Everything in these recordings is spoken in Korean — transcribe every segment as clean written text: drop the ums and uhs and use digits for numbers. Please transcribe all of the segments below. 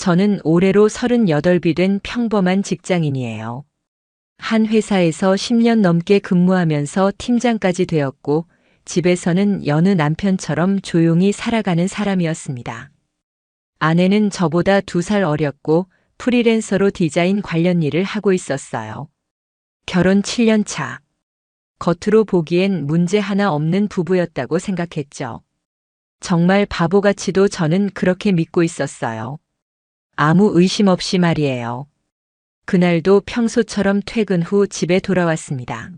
저는 올해로 38이 된 평범한 직장인이에요. 한 회사에서 10년 넘게 근무하면서 팀장까지 되었고, 집에서는 여느 남편처럼 조용히 살아가는 사람이었습니다. 아내는 저보다 2살 어렸고 프리랜서로 디자인 관련 일을 하고 있었어요. 결혼 7년 차. 겉으로 보기엔 문제 하나 없는 부부였다고 생각했죠. 정말 바보같이도 저는 그렇게 믿고 있었어요. 아무 의심 없이 말이에요. 그날도 평소처럼 퇴근 후 집에 돌아왔습니다.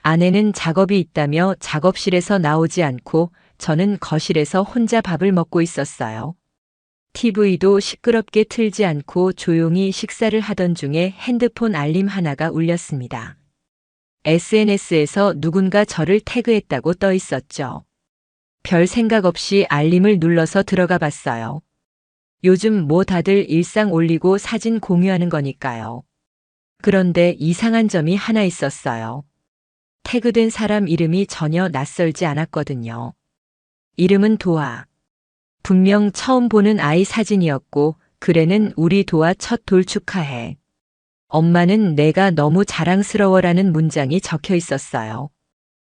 아내는 작업이 있다며 작업실에서 나오지 않고 저는 거실에서 혼자 밥을 먹고 있었어요. TV도 시끄럽게 틀지 않고 조용히 식사를 하던 중에 핸드폰 알림 하나가 울렸습니다. SNS에서 누군가 저를 태그했다고 떠 있었죠. 별 생각 없이 알림을 눌러서 들어가 봤어요. 요즘 뭐 다들 일상 올리고 사진 공유하는 거니까요. 그런데 이상한 점이 하나 있었어요. 태그된 사람 이름이 전혀 낯설지 않았거든요. 이름은 도아. 분명 처음 보는 아이 사진이었고, 글에는 우리 도아 첫 돌 축하해. 엄마는 내가 너무 자랑스러워라는 문장이 적혀 있었어요.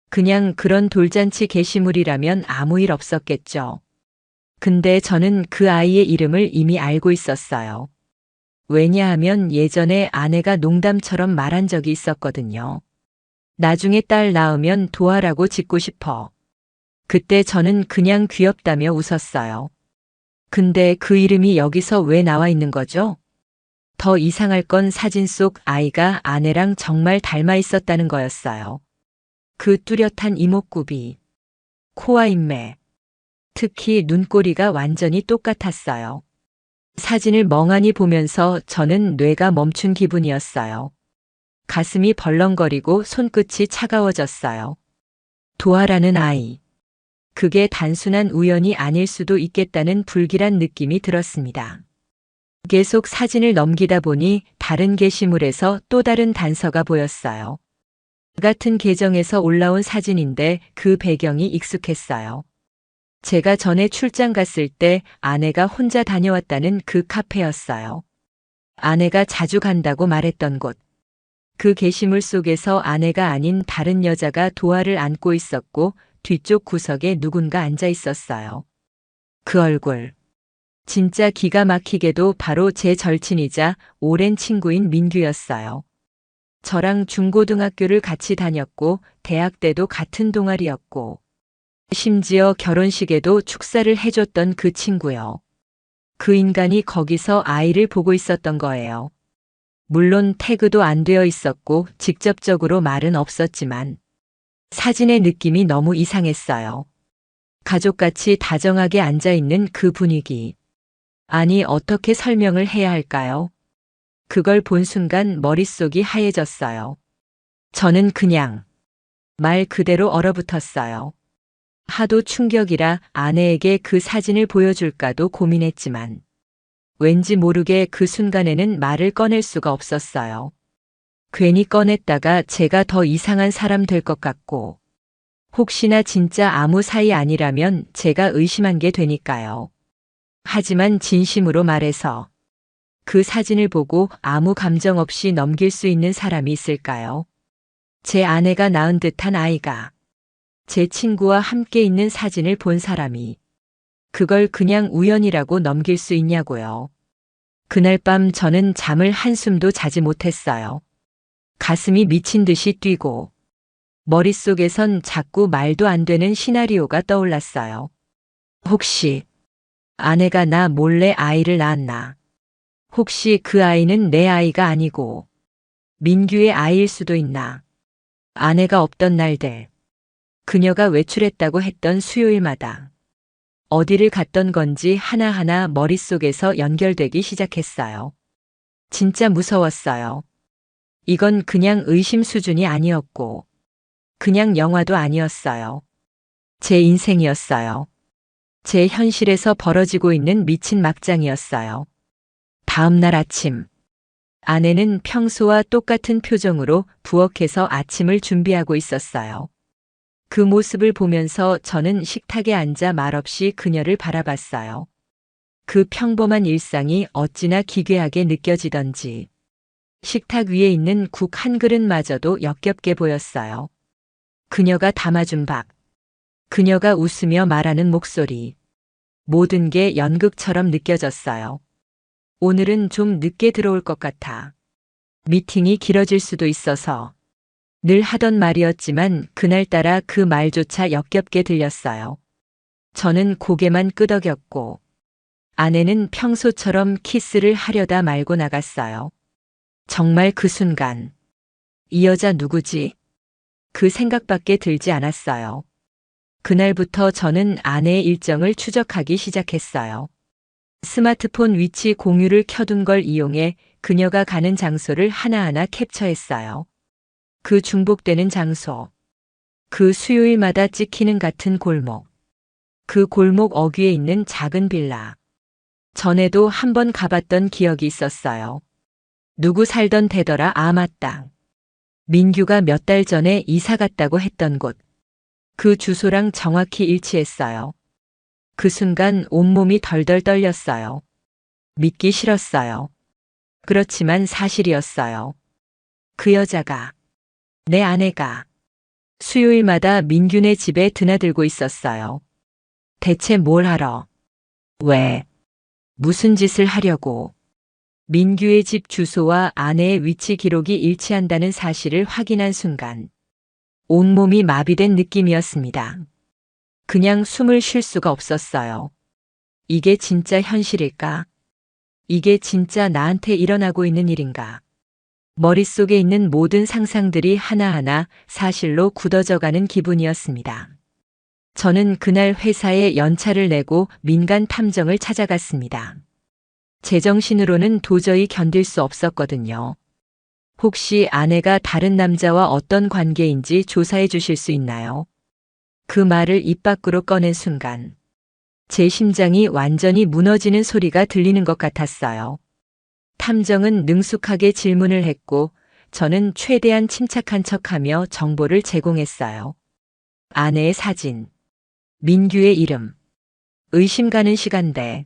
그냥 그런 돌잔치 게시물이라면 아무 일 없었겠죠. 근데 저는 그 아이의 이름을 이미 알고 있었어요. 왜냐하면 예전에 아내가 농담처럼 말한 적이 있었거든요. 나중에 딸 낳으면 도아라고 짓고 싶어. 그때 저는 그냥 귀엽다며 웃었어요. 근데 그 이름이 여기서 왜 나와 있는 거죠? 더 이상할 건 사진 속 아이가 아내랑 정말 닮아 있었다는 거였어요. 그 뚜렷한 이목구비, 코와 인매, 특히 눈꼬리가 완전히 똑같았어요. 사진을 멍하니 보면서 저는 뇌가 멈춘 기분이었어요. 가슴이 벌렁거리고 손끝이 차가워졌어요. 도아라는 아이. 그게 단순한 우연이 아닐 수도 있겠다는 불길한 느낌이 들었습니다. 계속 사진을 넘기다 보니 다른 게시물에서 또 다른 단서가 보였어요. 같은 계정에서 올라온 사진인데 그 배경이 익숙했어요. 제가 전에 출장 갔을 때 아내가 혼자 다녀왔다는 그 카페였어요. 아내가 자주 간다고 말했던 곳. 그 게시물 속에서 아내가 아닌 다른 여자가 도아를 안고 있었고 뒤쪽 구석에 누군가 앉아 있었어요. 그 얼굴. 진짜 기가 막히게도 바로 제 절친이자 오랜 친구인 민규였어요. 저랑 중고등학교를 같이 다녔고 대학 때도 같은 동아리였고 심지어 결혼식에도 축사를 해줬던 그 친구요. 그 인간이 거기서 아이를 보고 있었던 거예요. 물론 태그도 안 되어 있었고 직접적으로 말은 없었지만 사진의 느낌이 너무 이상했어요. 가족같이 다정하게 앉아있는 그 분위기. 아니, 어떻게 설명을 해야 할까요? 그걸 본 순간 머릿속이 하얘졌어요. 저는 그냥 말 그대로 얼어붙었어요. 하도 충격이라 아내에게 그 사진을 보여줄까도 고민했지만 왠지 모르게 그 순간에는 말을 꺼낼 수가 없었어요. 괜히 꺼냈다가 제가 더 이상한 사람 될 것 같고 혹시나 진짜 아무 사이 아니라면 제가 의심한 게 되니까요. 하지만 진심으로 말해서 그 사진을 보고 아무 감정 없이 넘길 수 있는 사람이 있을까요? 제 아내가 낳은 듯한 아이가 제 친구와 함께 있는 사진을 본 사람이 그걸 그냥 우연이라고 넘길 수 있냐고요. 그날 밤 저는 잠을 한숨도 자지 못했어요. 가슴이 미친 듯이 뛰고 머릿속에선 자꾸 말도 안 되는 시나리오가 떠올랐어요. 혹시 아내가 나 몰래 아이를 낳았나? 혹시 그 아이는 내 아이가 아니고 민규의 아이일 수도 있나? 아내가 없던 날들, 그녀가 외출했다고 했던 수요일마다 어디를 갔던 건지 하나하나 머릿속에서 연결되기 시작했어요. 진짜 무서웠어요. 이건 그냥 의심 수준이 아니었고 그냥 영화도 아니었어요. 제 인생이었어요. 제 현실에서 벌어지고 있는 미친 막장이었어요. 다음 날 아침, 아내는 평소와 똑같은 표정으로 부엌에서 아침을 준비하고 있었어요. 그 모습을 보면서 저는 식탁에 앉아 말없이 그녀를 바라봤어요. 그 평범한 일상이 어찌나 기괴하게 느껴지던지 식탁 위에 있는 국 한 그릇마저도 역겹게 보였어요. 그녀가 담아준 밥, 그녀가 웃으며 말하는 목소리, 모든 게 연극처럼 느껴졌어요. 오늘은 좀 늦게 들어올 것 같아. 미팅이 길어질 수도 있어서. 늘 하던 말이었지만 그날따라 그 말조차 역겹게 들렸어요. 저는 고개만 끄덕였고 아내는 평소처럼 키스를 하려다 말고 나갔어요. 정말 그 순간 이 여자 누구지? 그 생각밖에 들지 않았어요. 그날부터 저는 아내의 일정을 추적하기 시작했어요. 스마트폰 위치 공유를 켜둔 걸 이용해 그녀가 가는 장소를 하나하나 캡처했어요. 그 중복되는 장소, 그 수요일마다 찍히는 같은 골목, 그 골목 어귀에 있는 작은 빌라. 전에도 한번 가봤던 기억이 있었어요. 누구 살던 데더라. 아, 맞다. 민규가 몇 달 전에 이사 갔다고 했던 곳. 그 주소랑 정확히 일치했어요. 그 순간 온몸이 덜덜 떨렸어요. 믿기 싫었어요. 그렇지만 사실이었어요. 그 여자가, 내 아내가 수요일마다 민규네 집에 드나들고 있었어요. 대체 뭘 하러? 왜? 무슨 짓을 하려고? 민규의 집 주소와 아내의 위치 기록이 일치한다는 사실을 확인한 순간 온몸이 마비된 느낌이었습니다. 그냥 숨을 쉴 수가 없었어요. 이게 진짜 현실일까? 이게 진짜 나한테 일어나고 있는 일인가? 머릿속에 있는 모든 상상들이 하나하나 사실로 굳어져가는 기분이었습니다. 저는 그날 회사에 연차를 내고 민간 탐정을 찾아갔습니다. 제정신으로는 도저히 견딜 수 없었거든요. 혹시 아내가 다른 남자와 어떤 관계인지 조사해 주실 수 있나요? 그 말을 입 밖으로 꺼낸 순간 제 심장이 완전히 무너지는 소리가 들리는 것 같았어요. 탐정은 능숙하게 질문을 했고 저는 최대한 침착한 척하며 정보를 제공했어요. 아내의 사진, 민규의 이름, 의심 가는 시간대,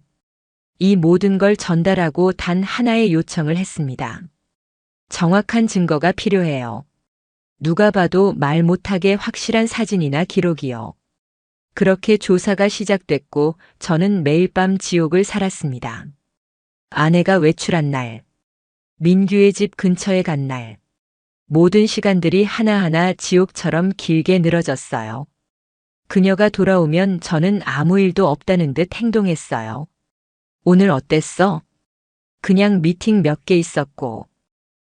이 모든 걸 전달하고 단 하나의 요청을 했습니다. 정확한 증거가 필요해요. 누가 봐도 말 못하게 확실한 사진이나 기록이요. 그렇게 조사가 시작됐고 저는 매일 밤 지옥을 살았습니다. 아내가 외출한 날, 민규의 집 근처에 간 날, 모든 시간들이 하나하나 지옥처럼 길게 늘어졌어요. 그녀가 돌아오면 저는 아무 일도 없다는 듯 행동했어요. 오늘 어땠어? 그냥 미팅 몇 개 있었고,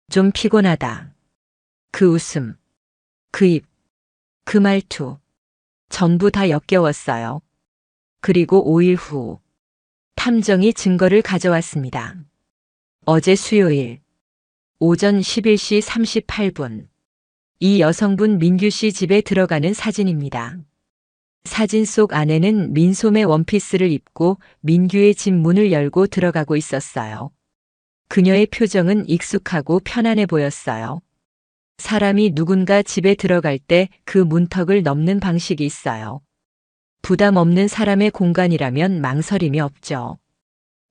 좀 피곤하다. 그 웃음, 그 입, 그 말투, 전부 다 역겨웠어요. 그리고 5일 후, 탐정이 증거를 가져왔습니다. 어제 수요일, 오전 11시 38분, 이 여성분 민규 씨 집에 들어가는 사진입니다. 사진 속 아내는 민소매 원피스를 입고 민규의 집 문을 열고 들어가고 있었어요. 그녀의 표정은 익숙하고 편안해 보였어요. 사람이 누군가 집에 들어갈 때 그 문턱을 넘는 방식이 있어요. 부담 없는 사람의 공간이라면 망설임이 없죠.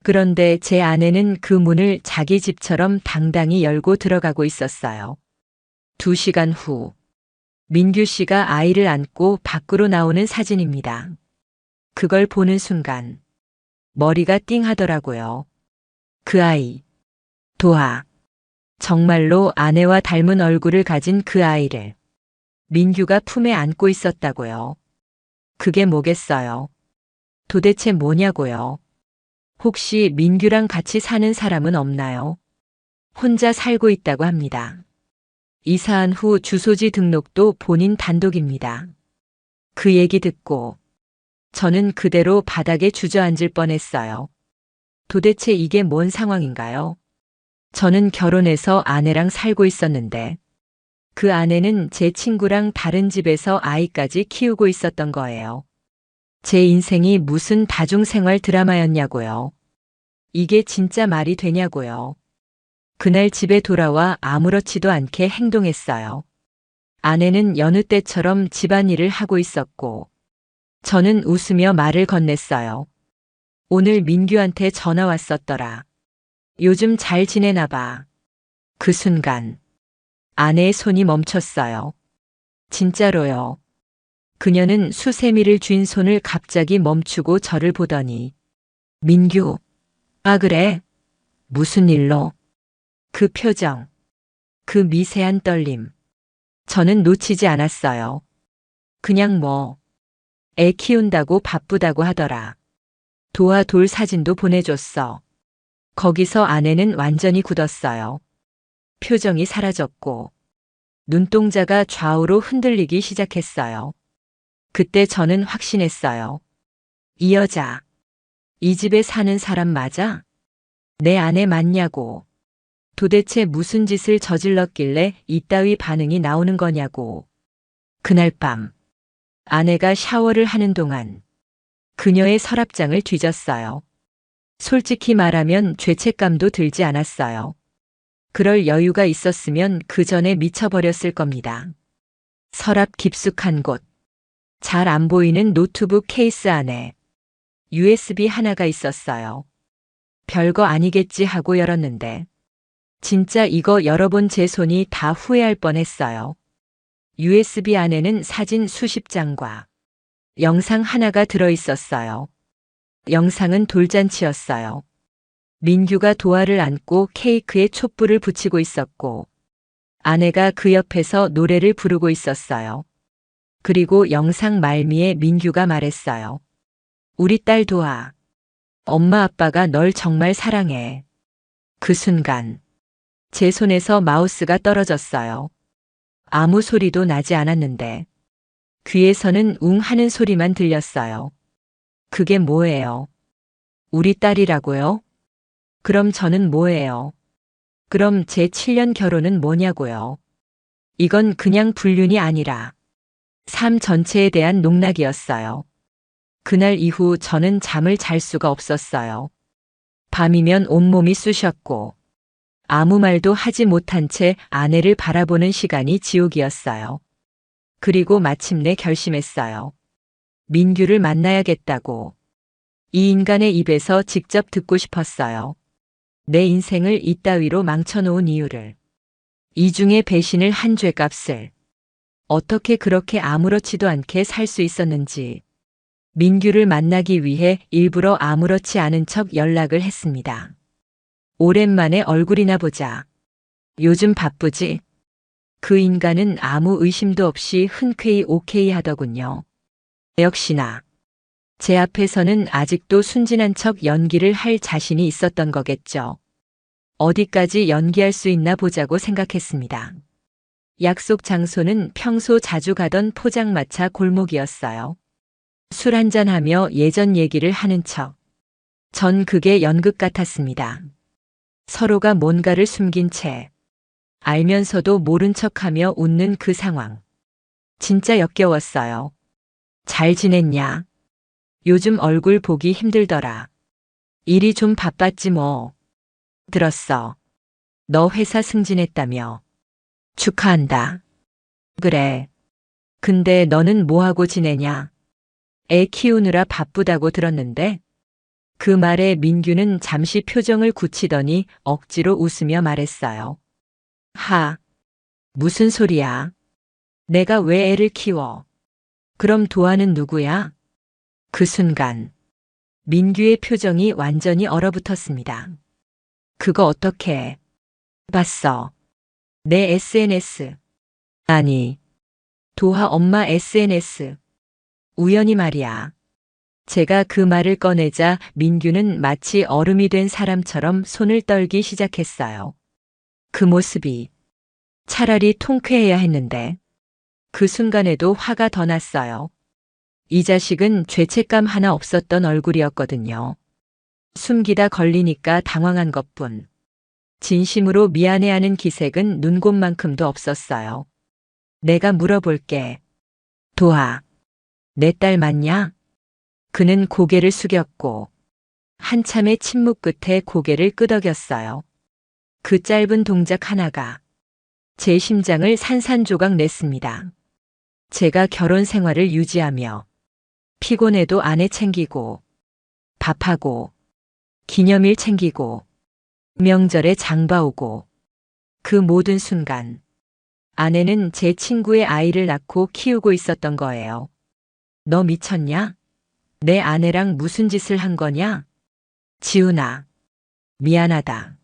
그런데 제 아내는 그 문을 자기 집처럼 당당히 열고 들어가고 있었어요. 2시간 후, 민규 씨가 아이를 안고 밖으로 나오는 사진입니다. 그걸 보는 순간 머리가 띵 하더라고요. 그 아이, 도하. 정말로 아내와 닮은 얼굴을 가진 그 아이를 민규가 품에 안고 있었다고요. 그게 뭐겠어요? 도대체 뭐냐고요? 혹시 민규랑 같이 사는 사람은 없나요? 혼자 살고 있다고 합니다. 이사한 후 주소지 등록도 본인 단독입니다. 그 얘기 듣고 저는 그대로 바닥에 주저앉을 뻔했어요. 도대체 이게 뭔 상황인가요? 저는 결혼해서 아내랑 살고 있었는데 그 아내는 제 친구랑 다른 집에서 아이까지 키우고 있었던 거예요. 제 인생이 무슨 다중생활 드라마였냐고요. 이게 진짜 말이 되냐고요. 그날 집에 돌아와 아무렇지도 않게 행동했어요. 아내는 여느 때처럼 집안일을 하고 있었고 저는 웃으며 말을 건넸어요. 오늘 민규한테 전화 왔었더라. 요즘 잘 지내나 봐. 그 순간 아내의 손이 멈췄어요. 진짜로요. 그녀는 수세미를 쥔 손을 갑자기 멈추고 저를 보더니 민규, 아 그래? 무슨 일로? 그 표정, 그 미세한 떨림. 저는 놓치지 않았어요. 그냥 애 키운다고 바쁘다고 하더라. 도화 돌 사진도 보내줬어. 거기서 아내는 완전히 굳었어요. 표정이 사라졌고 눈동자가 좌우로 흔들리기 시작했어요. 그때 저는 확신했어요. 이 여자, 이 집에 사는 사람 맞아? 내 아내 맞냐고. 도대체 무슨 짓을 저질렀길래 이따위 반응이 나오는 거냐고. 그날 밤 아내가 샤워를 하는 동안 그녀의 서랍장을 뒤졌어요. 솔직히 말하면 죄책감도 들지 않았어요. 그럴 여유가 있었으면 그 전에 미쳐버렸을 겁니다. 서랍 깊숙한 곳, 잘 안 보이는 노트북 케이스 안에 USB 하나가 있었어요. 별거 아니겠지 하고 열었는데 진짜 이거 열어본 제 손이 다 후회할 뻔했어요. USB 안에는 사진 수십 장과 영상 하나가 들어있었어요. 영상은 돌잔치였어요. 민규가 도화를 안고 케이크에 촛불을 붙이고 있었고 아내가 그 옆에서 노래를 부르고 있었어요. 그리고 영상 말미에 민규가 말했어요. 우리 딸 도화, 엄마 아빠가 널 정말 사랑해. 그 순간 제 손에서 마우스가 떨어졌어요. 아무 소리도 나지 않았는데 귀에서는 웅 하는 소리만 들렸어요. 그게 뭐예요? 우리 딸이라고요? 그럼 저는 뭐예요? 그럼 제 7년 결혼은 뭐냐고요? 이건 그냥 불륜이 아니라 삶 전체에 대한 농락이었어요. 그날 이후 저는 잠을 잘 수가 없었어요. 밤이면 온몸이 쑤셨고 아무 말도 하지 못한 채 아내를 바라보는 시간이 지옥이었어요. 그리고 마침내 결심했어요. 민규를 만나야겠다고. 이 인간의 입에서 직접 듣고 싶었어요. 내 인생을 이따위로 망쳐놓은 이유를. 이중의 배신을 한 죗값을. 어떻게 그렇게 아무렇지도 않게 살 수 있었는지. 민규를 만나기 위해 일부러 아무렇지 않은 척 연락을 했습니다. 오랜만에 얼굴이나 보자. 요즘 바쁘지? 그 인간은 아무 의심도 없이 흔쾌히 오케이 하더군요. 역시나 제 앞에서는 아직도 순진한 척 연기를 할 자신이 있었던 거겠죠. 어디까지 연기할 수 있나 보자고 생각했습니다. 약속 장소는 평소 자주 가던 포장마차 골목이었어요. 술 한잔하며 예전 얘기를 하는 척. 전 그게 연극 같았습니다. 서로가 뭔가를 숨긴 채 알면서도 모른 척하며 웃는 그 상황. 진짜 역겨웠어요. 잘 지냈냐? 요즘 얼굴 보기 힘들더라. 일이 좀 바빴지 뭐. 들었어. 너 회사 승진했다며. 축하한다. 그래. 근데 너는 뭐하고 지내냐? 애 키우느라 바쁘다고 들었는데? 그 말에 민규는 잠시 표정을 굳히더니 억지로 웃으며 말했어요. 무슨 소리야? 내가 왜 애를 키워? 그럼 도화는 누구야? 그 순간 민규의 표정이 완전히 얼어붙었습니다. 그거 어떻게 봤어? 내 SNS. 아니, 도화 엄마 SNS. 우연히 말이야. 제가 그 말을 꺼내자 민규는 마치 얼음이 된 사람처럼 손을 떨기 시작했어요. 그 모습이 차라리 통쾌해야 했는데 그 순간에도 화가 더 났어요. 이 자식은 죄책감 하나 없었던 얼굴이었거든요. 숨기다 걸리니까 당황한 것뿐. 진심으로 미안해하는 기색은 눈곱만큼도 없었어요. 내가 물어볼게. 도화, 내 딸 맞냐? 그는 고개를 숙였고 한참의 침묵 끝에 고개를 끄덕였어요. 그 짧은 동작 하나가 제 심장을 산산조각 냈습니다. 제가 결혼 생활을 유지하며 피곤해도 아내 챙기고 밥하고, 기념일 챙기고, 명절에 장 봐오고, 그 모든 순간, 아내는 제 친구의 아이를 낳고 키우고 있었던 거예요. 너 미쳤냐? 내 아내랑 무슨 짓을 한 거냐? 지훈아, 미안하다.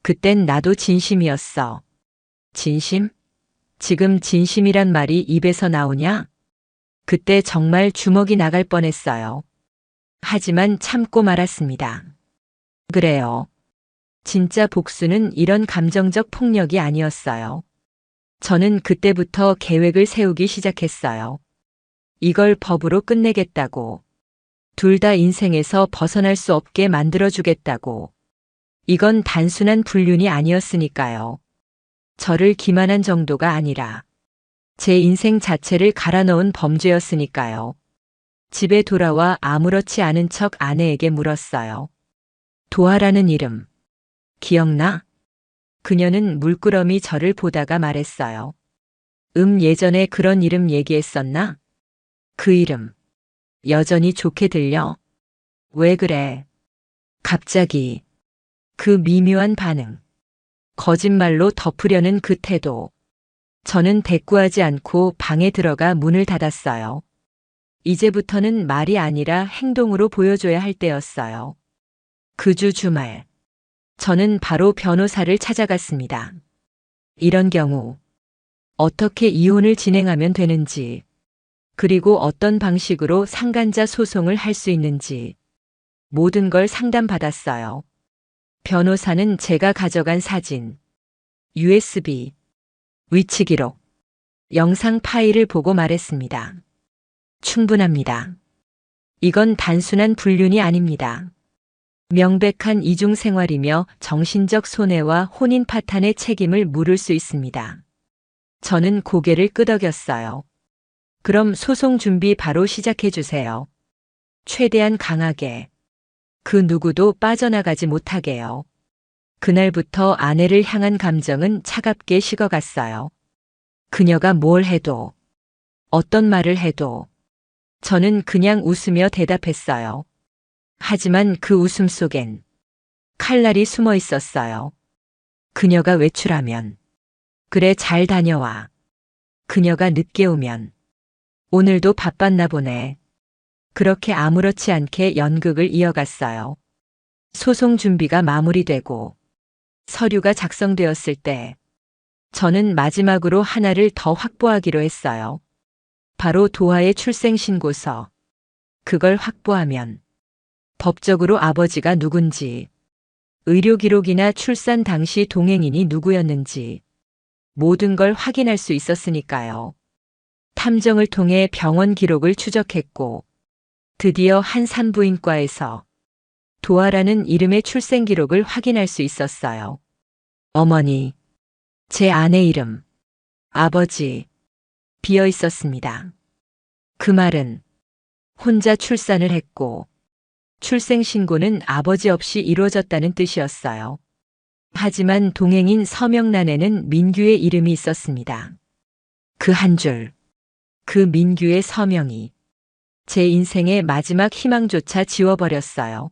그땐 나도 진심이었어. 진심? 지금 진심이란 말이 입에서 나오냐? 그때 정말 주먹이 나갈 뻔했어요. 하지만 참고 말았습니다. 그래요. 진짜 복수는 이런 감정적 폭력이 아니었어요. 저는 그때부터 계획을 세우기 시작했어요. 이걸 법으로 끝내겠다고. 둘 다 인생에서 벗어날 수 없게 만들어주겠다고. 이건 단순한 불륜이 아니었으니까요. 저를 기만한 정도가 아니라 제 인생 자체를 갈아넣은 범죄였으니까요. 집에 돌아와 아무렇지 않은 척 아내에게 물었어요. 도아라는 이름, 기억나? 그녀는 물끄러미 저를 보다가 말했어요. 예전에 그런 이름 얘기했었나? 그 이름, 여전히 좋게 들려? 왜 그래? 갑자기, 그 미묘한 반응, 거짓말로 덮으려는 그 태도. 저는 대꾸하지 않고 방에 들어가 문을 닫았어요. 이제부터는 말이 아니라 행동으로 보여줘야 할 때였어요. 그 주 주말, 저는 바로 변호사를 찾아갔습니다. 이런 경우, 어떻게 이혼을 진행하면 되는지, 그리고 어떤 방식으로 상간자 소송을 할 수 있는지, 모든 걸 상담받았어요. 변호사는 제가 가져간 사진, USB, 위치 기록, 영상 파일을 보고 말했습니다. 충분합니다. 이건 단순한 불륜이 아닙니다. 명백한 이중 생활이며 정신적 손해와 혼인 파탄의 책임을 물을 수 있습니다. 저는 고개를 끄덕였어요. 그럼 소송 준비 바로 시작해 주세요. 최대한 강하게. 그 누구도 빠져나가지 못하게요. 그날부터 아내를 향한 감정은 차갑게 식어갔어요. 그녀가 뭘 해도, 어떤 말을 해도 저는 그냥 웃으며 대답했어요. 하지만 그 웃음 속엔 칼날이 숨어 있었어요. 그녀가 외출하면, 그래 잘 다녀와. 그녀가 늦게 오면, 오늘도 바빴나 보네. 그렇게 아무렇지 않게 연극을 이어갔어요. 소송 준비가 마무리되고 서류가 작성되었을 때 저는 마지막으로 하나를 더 확보하기로 했어요. 바로 도하의 출생신고서. 그걸 확보하면 법적으로 아버지가 누군지, 의료기록이나 출산 당시 동행인이 누구였는지 모든 걸 확인할 수 있었으니까요. 탐정을 통해 병원 기록을 추적했고 드디어 한 산부인과에서 도아라는 이름의 출생 기록을 확인할 수 있었어요. 어머니, 제 아내 이름, 아버지, 비어 있었습니다. 그 말은 혼자 출산을 했고 출생신고는 아버지 없이 이루어졌다는 뜻이었어요. 하지만 동행인 서명란에는 민규의 이름이 있었습니다. 그 한 줄, 그 민규의 서명이 제 인생의 마지막 희망조차 지워버렸어요.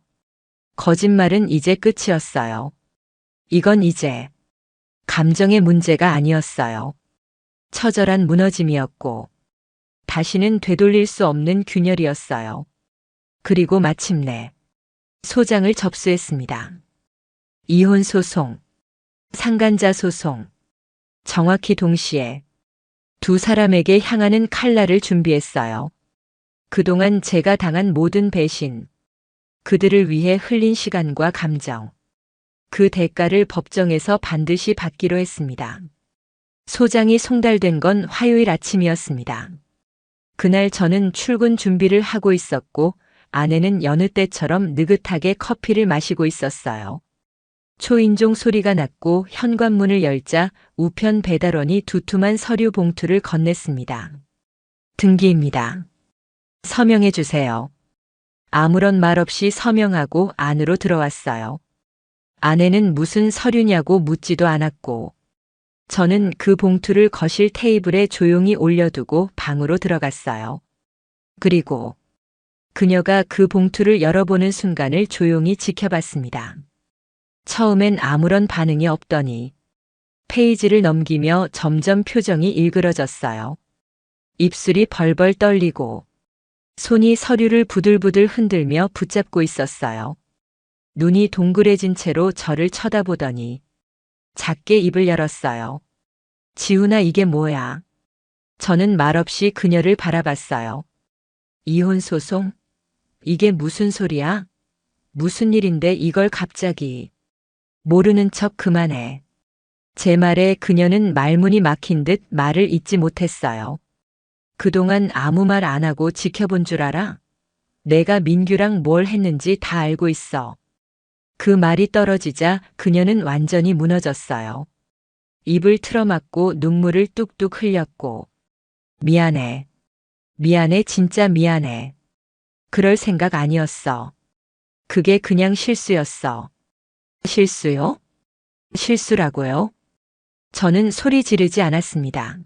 거짓말은 이제 끝이었어요. 이건 이제 감정의 문제가 아니었어요. 처절한 무너짐이었고 다시는 되돌릴 수 없는 균열이었어요. 그리고 마침내 소장을 접수했습니다. 이혼 소송, 상간자 소송, 정확히 동시에 두 사람에게 향하는 칼날을 준비했어요. 그동안 제가 당한 모든 배신, 그들을 위해 흘린 시간과 감정, 그 대가를 법정에서 반드시 받기로 했습니다. 소장이 송달된 건 화요일 아침이었습니다. 그날 저는 출근 준비를 하고 있었고 아내는 여느 때처럼 느긋하게 커피를 마시고 있었어요. 초인종 소리가 났고 현관문을 열자 우편 배달원이 두툼한 서류 봉투를 건넸습니다. 등기입니다. 서명해 주세요. 아무런 말 없이 서명하고 안으로 들어왔어요. 아내는 무슨 서류냐고 묻지도 않았고 저는 그 봉투를 거실 테이블에 조용히 올려두고 방으로 들어갔어요. 그리고 그녀가 그 봉투를 열어보는 순간을 조용히 지켜봤습니다. 처음엔 아무런 반응이 없더니 페이지를 넘기며 점점 표정이 일그러졌어요. 입술이 벌벌 떨리고 손이 서류를 부들부들 흔들며 붙잡고 있었어요. 눈이 동그래진 채로 저를 쳐다보더니 작게 입을 열었어요. 지훈아, 이게 뭐야? 저는 말없이 그녀를 바라봤어요. 이혼 소송? 이게 무슨 소리야? 무슨 일인데 이걸 갑자기. 모르는 척 그만해. 제 말에 그녀는 말문이 막힌 듯 말을 잇지 못했어요. 그동안 아무 말 안 하고 지켜본 줄 알아? 내가 민규랑 뭘 했는지 다 알고 있어. 그 말이 떨어지자 그녀는 완전히 무너졌어요. 입을 틀어막고 눈물을 뚝뚝 흘렸고. 미안해. 미안해, 진짜 미안해. 그럴 생각 아니었어. 그게 그냥 실수였어. 실수요? 실수라고요? 저는 소리 지르지 않았습니다.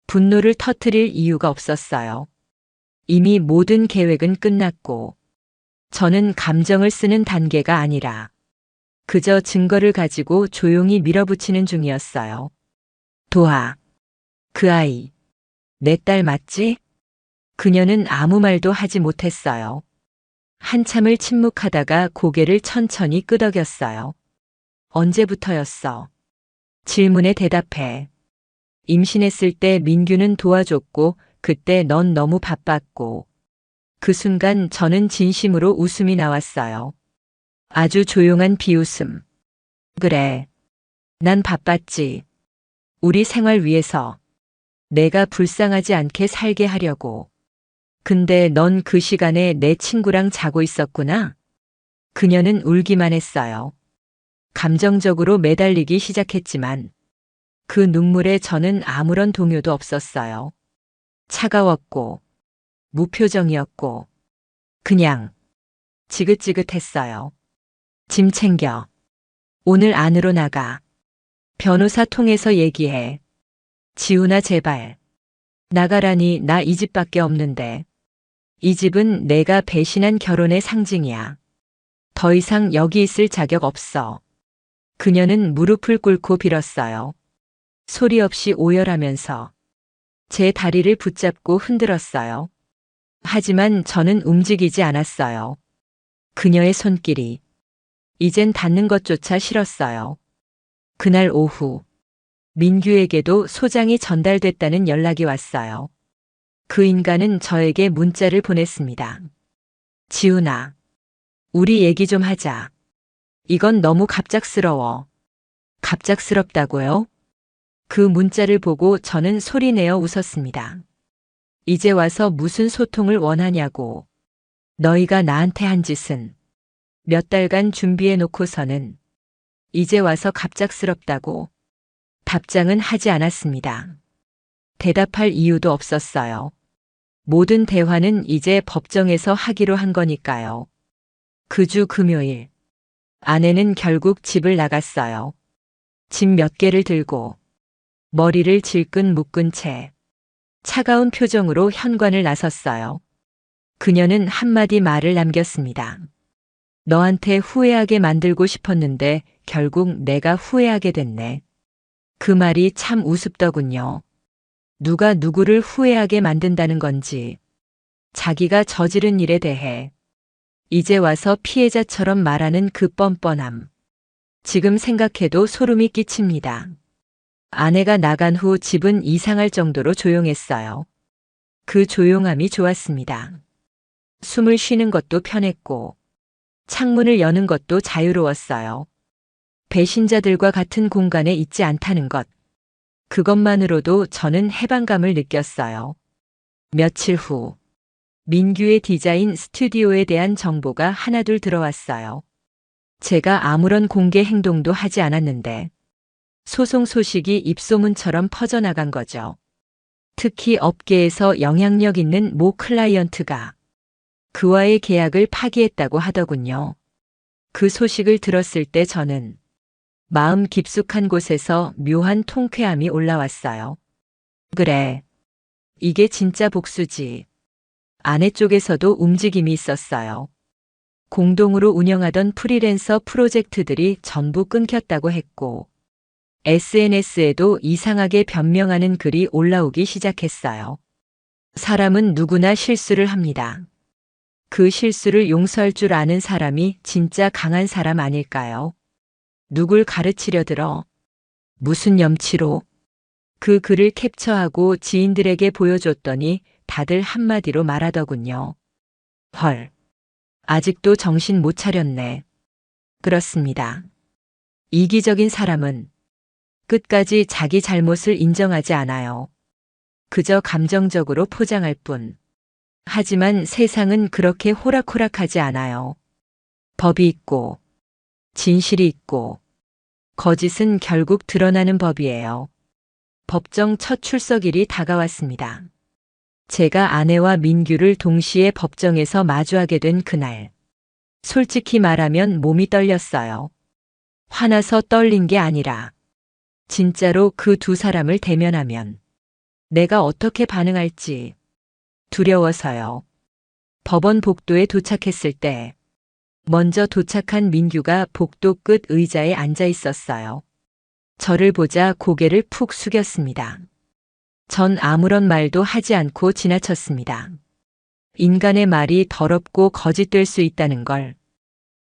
분노를 터뜨릴 이유가 없었어요. 이미 모든 계획은 끝났고, 저는 감정을 쓰는 단계가 아니라 그저 증거를 가지고 조용히 밀어붙이는 중이었어요. 도하. 그 아이. 내 딸 맞지? 그녀는 아무 말도 하지 못했어요. 한참을 침묵하다가 고개를 천천히 끄덕였어요. 언제부터였어? 질문에 대답해. 임신했을 때 민규는 도와줬고 그때 넌 너무 바빴고. 그 순간 저는 진심으로 웃음이 나왔어요. 아주 조용한 비웃음. 그래. 난 바빴지. 우리 생활 위해서. 내가 불쌍하지 않게 살게 하려고. 근데 넌 그 시간에 내 친구랑 자고 있었구나. 그녀는 울기만 했어요. 감정적으로 매달리기 시작했지만 그 눈물에 저는 아무런 동요도 없었어요. 차가웠고 무표정이었고 그냥 지긋지긋했어요. 짐 챙겨. 오늘 안으로 나가. 변호사 통해서 얘기해. 지훈아, 제발. 나가라니. 나 이 집밖에 없는데. 이 집은 내가 배신한 결혼의 상징이야. 더 이상 여기 있을 자격 없어. 그녀는 무릎을 꿇고 빌었어요. 소리 없이 오열하면서 제 다리를 붙잡고 흔들었어요. 하지만 저는 움직이지 않았어요. 그녀의 손길이 이젠 닿는 것조차 싫었어요. 그날 오후 민규에게도 소장이 전달됐다는 연락이 왔어요. 그 인간은 저에게 문자를 보냈습니다. 지훈아, 우리 얘기 좀 하자. 이건 너무 갑작스러워. 갑작스럽다고요? 그 문자를 보고 저는 소리내어 웃었습니다. 이제 와서 무슨 소통을 원하냐고. 너희가 나한테 한 짓은 몇 달간 준비해 놓고서는 이제 와서 갑작스럽다고. 답장은 하지 않았습니다. 대답할 이유도 없었어요. 모든 대화는 이제 법정에서 하기로 한 거니까요. 그 주 금요일, 아내는 결국 집을 나갔어요. 짐 몇 개를 들고 머리를 질끈 묶은 채 차가운 표정으로 현관을 나섰어요. 그녀는 한마디 말을 남겼습니다. 너한테 후회하게 만들고 싶었는데 결국 내가 후회하게 됐네. 그 말이 참 우습더군요. 누가 누구를 후회하게 만든다는 건지, 자기가 저지른 일에 대해 이제 와서 피해자처럼 말하는 그 뻔뻔함. 지금 생각해도 소름이 끼칩니다. 아내가 나간 후 집은 이상할 정도로 조용했어요. 그 조용함이 좋았습니다. 숨을 쉬는 것도 편했고, 창문을 여는 것도 자유로웠어요. 배신자들과 같은 공간에 있지 않다는 것. 그것만으로도 저는 해방감을 느꼈어요. 며칠 후, 민규의 디자인 스튜디오에 대한 정보가 하나둘 들어왔어요. 제가 아무런 공개 행동도 하지 않았는데, 소송 소식이 입소문처럼 퍼져나간 거죠. 특히 업계에서 영향력 있는 모 클라이언트가 그와의 계약을 파기했다고 하더군요. 그 소식을 들었을 때 저는 마음 깊숙한 곳에서 묘한 통쾌함이 올라왔어요. 그래. 이게 진짜 복수지. 아내 쪽에서도 움직임이 있었어요. 공동으로 운영하던 프리랜서 프로젝트들이 전부 끊겼다고 했고, SNS에도 이상하게 변명하는 글이 올라오기 시작했어요. 사람은 누구나 실수를 합니다. 그 실수를 용서할 줄 아는 사람이 진짜 강한 사람 아닐까요? 누굴 가르치려 들어? 무슨 염치로? 그 글을 캡처하고 지인들에게 보여줬더니 다들 한마디로 말하더군요. 헐. 아직도 정신 못 차렸네. 그렇습니다. 이기적인 사람은 끝까지 자기 잘못을 인정하지 않아요. 그저 감정적으로 포장할 뿐. 하지만 세상은 그렇게 호락호락하지 않아요. 법이 있고, 진실이 있고, 거짓은 결국 드러나는 법이에요. 법정 첫 출석일이 다가왔습니다. 제가 아내와 민규를 동시에 법정에서 마주하게 된 그날. 솔직히 말하면 몸이 떨렸어요. 화나서 떨린 게 아니라 진짜로 그 두 사람을 대면하면 내가 어떻게 반응할지 두려워서요. 법원 복도에 도착했을 때 먼저 도착한 민규가 복도 끝 의자에 앉아 있었어요. 저를 보자 고개를 푹 숙였습니다. 전 아무런 말도 하지 않고 지나쳤습니다. 인간의 말이 더럽고 거짓될 수 있다는 걸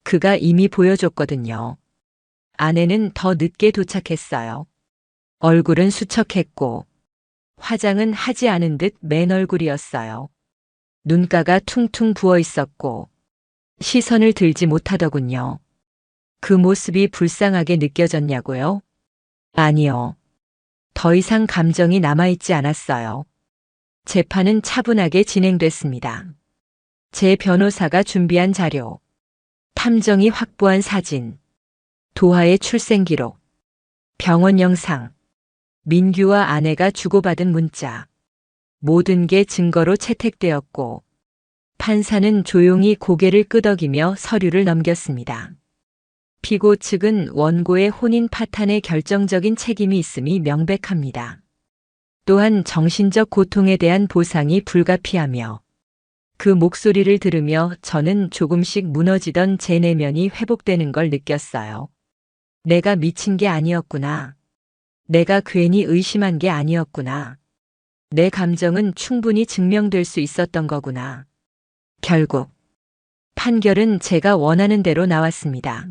그가 이미 보여줬거든요. 아내는 더 늦게 도착했어요. 얼굴은 수척했고 화장은 하지 않은 듯 맨 얼굴이었어요. 눈가가 퉁퉁 부어 있었고 시선을 들지 못하더군요. 그 모습이 불쌍하게 느껴졌냐고요? 아니요. 더 이상 감정이 남아있지 않았어요. 재판은 차분하게 진행됐습니다. 제 변호사가 준비한 자료, 탐정이 확보한 사진, 도하의 출생 기록, 병원 영상, 민규와 아내가 주고받은 문자, 모든 게 증거로 채택되었고 판사는 조용히 고개를 끄덕이며 서류를 넘겼습니다. 피고 측은 원고의 혼인 파탄에 결정적인 책임이 있음이 명백합니다. 또한 정신적 고통에 대한 보상이 불가피하며 그 목소리를 들으며 저는 조금씩 무너지던 제 내면이 회복되는 걸 느꼈어요. 내가 미친 게 아니었구나. 내가 괜히 의심한 게 아니었구나. 내 감정은 충분히 증명될 수 있었던 거구나. 결국 판결은 제가 원하는 대로 나왔습니다.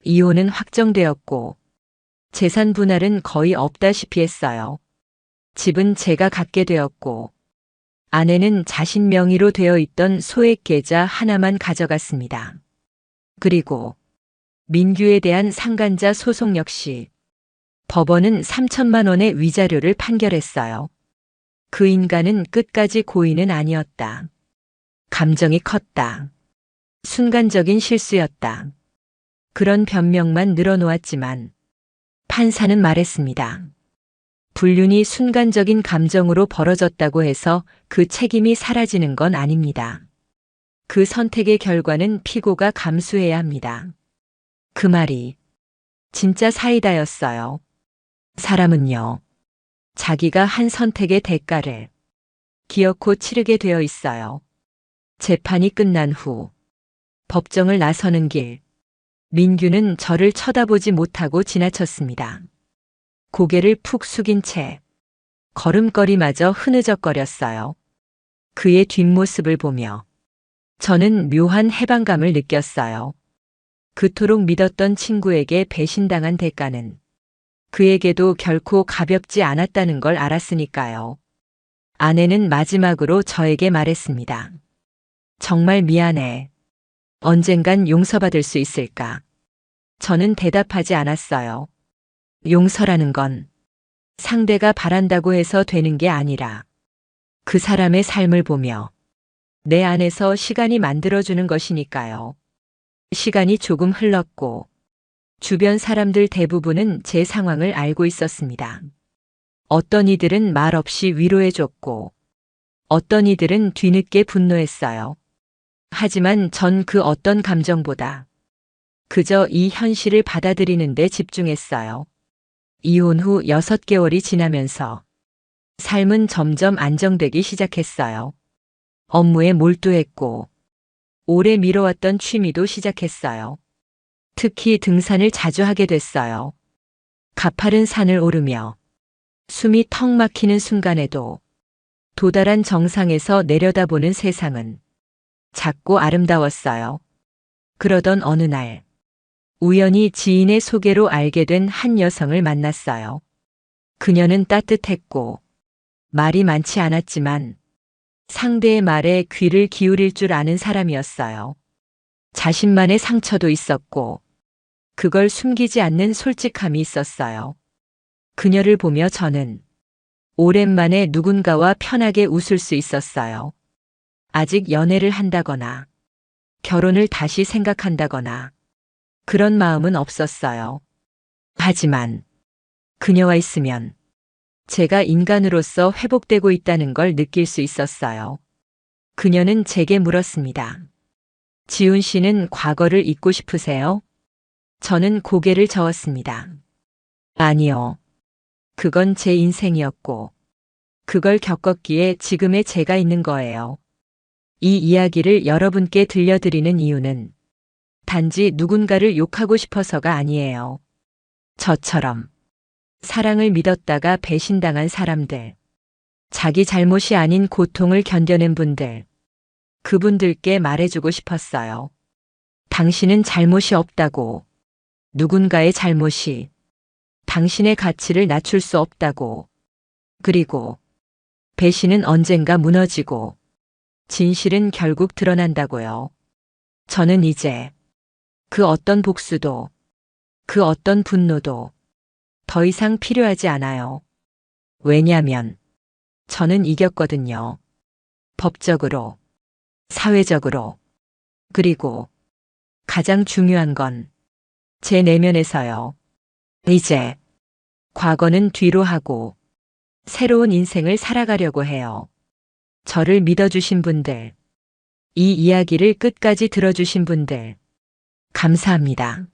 이혼은 확정되었고 재산 분할은 거의 없다시피 했어요. 집은 제가 갖게 되었고 아내는 자신 명의로 되어 있던 소액 계좌 하나만 가져갔습니다. 그리고 민규에 대한 상간자 소송 역시 법원은 3천만 원의 위자료를 판결했어요. 그 인간은 끝까지 고의는 아니었다. 감정이 컸다. 순간적인 실수였다. 그런 변명만 늘어놓았지만 판사는 말했습니다. 불륜이 순간적인 감정으로 벌어졌다고 해서 그 책임이 사라지는 건 아닙니다. 그 선택의 결과는 피고가 감수해야 합니다. 그 말이 진짜 사이다였어요. 사람은요, 자기가 한 선택의 대가를 기어코 치르게 되어 있어요. 재판이 끝난 후 법정을 나서는 길, 민규는 저를 쳐다보지 못하고 지나쳤습니다. 고개를 푹 숙인 채 걸음걸이마저 흐느적거렸어요. 그의 뒷모습을 보며 저는 묘한 해방감을 느꼈어요. 그토록 믿었던 친구에게 배신당한 대가는 그에게도 결코 가볍지 않았다는 걸 알았으니까요. 아내는 마지막으로 저에게 말했습니다. 정말 미안해. 언젠간 용서받을 수 있을까? 저는 대답하지 않았어요. 용서라는 건 상대가 바란다고 해서 되는 게 아니라 그 사람의 삶을 보며 내 안에서 시간이 만들어주는 것이니까요. 시간이 조금 흘렀고 주변 사람들 대부분은 제 상황을 알고 있었습니다. 어떤 이들은 말없이 위로해줬고 어떤 이들은 뒤늦게 분노했어요. 하지만 전 그 어떤 감정보다 그저 이 현실을 받아들이는 데 집중했어요. 이혼 후 6개월이 지나면서 삶은 점점 안정되기 시작했어요. 업무에 몰두했고, 오래 미뤄왔던 취미도 시작했어요. 특히 등산을 자주 하게 됐어요. 가파른 산을 오르며 숨이 턱 막히는 순간에도 도달한 정상에서 내려다보는 세상은 작고 아름다웠어요. 그러던 어느 날, 우연히 지인의 소개로 알게 된 한 여성을 만났어요. 그녀는 따뜻했고, 말이 많지 않았지만 상대의 말에 귀를 기울일 줄 아는 사람이었어요. 자신만의 상처도 있었고, 그걸 숨기지 않는 솔직함이 있었어요. 그녀를 보며 저는 오랜만에 누군가와 편하게 웃을 수 있었어요. 아직 연애를 한다거나, 결혼을 다시 생각한다거나, 그런 마음은 없었어요. 하지만, 그녀와 있으면 제가 인간으로서 회복되고 있다는 걸 느낄 수 있었어요. 그녀는 제게 물었습니다. 지훈 씨는 과거를 잊고 싶으세요? 저는 고개를 저었습니다. 아니요. 그건 제 인생이었고, 그걸 겪었기에 지금의 제가 있는 거예요. 이 이야기를 여러분께 들려드리는 이유는 단지 누군가를 욕하고 싶어서가 아니에요. 저처럼 사랑을 믿었다가 배신당한 사람들, 자기 잘못이 아닌 고통을 견뎌낸 분들, 그분들께 말해주고 싶었어요. 당신은 잘못이 없다고, 누군가의 잘못이 당신의 가치를 낮출 수 없다고, 그리고 배신은 언젠가 무너지고 진실은 결국 드러난다고요. 저는 이제 그 어떤 복수도, 그 어떤 분노도 더 이상 필요하지 않아요. 왜냐면 저는 이겼거든요. 법적으로, 사회적으로, 그리고 가장 중요한 건 제 내면에서요. 이제 과거는 뒤로 하고 새로운 인생을 살아가려고 해요. 저를 믿어주신 분들, 이 이야기를 끝까지 들어주신 분들, 감사합니다.